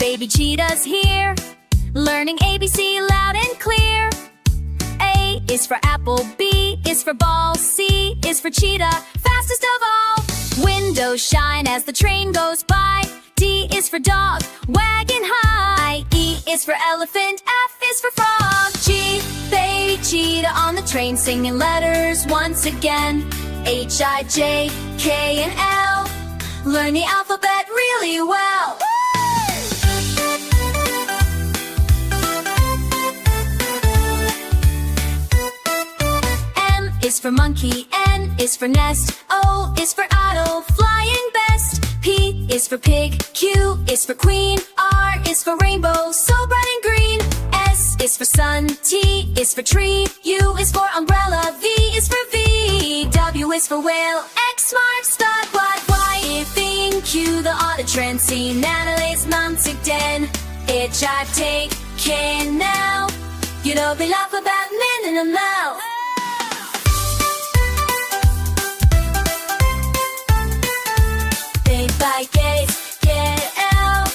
Baby Cheetah's here, learning ABC loud and clear. A is for apple, B is for ball, C is for cheetah, fastest of all. Windows shine as the train goes by. D is for dog, wagging high. E is for elephant, F is for frog. G, Baby Cheetah on the train singing letters once again. H, I, J, K, and L, learn the alphabet really well. M is for monkey, N is for nest, O is for owl, flying best. P is for pig, Q is for queen, R is for rainbow, so bright and green. S is for sun, T is for tree, U is for umbrella, V is for V, W is for whale, X marks the spot, Y is in Q, the auto trend, C Natalie's Nancy Den, H I take K now, you know the alphabet man in the mouth. By gate, get out.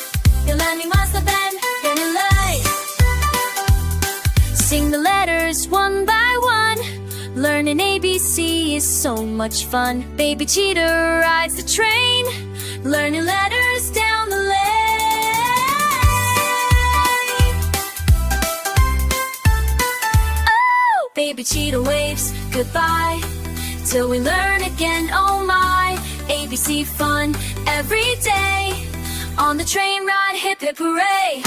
Your landing must have been getting late. Sing the letters one by one. Learning ABC is so much fun. Baby Cheetah rides the train, learning letters down the lane. Oh, Baby Cheetah waves goodbye till we learn again. Oh my, ABC fun every day. On the train ride, hip hip hooray.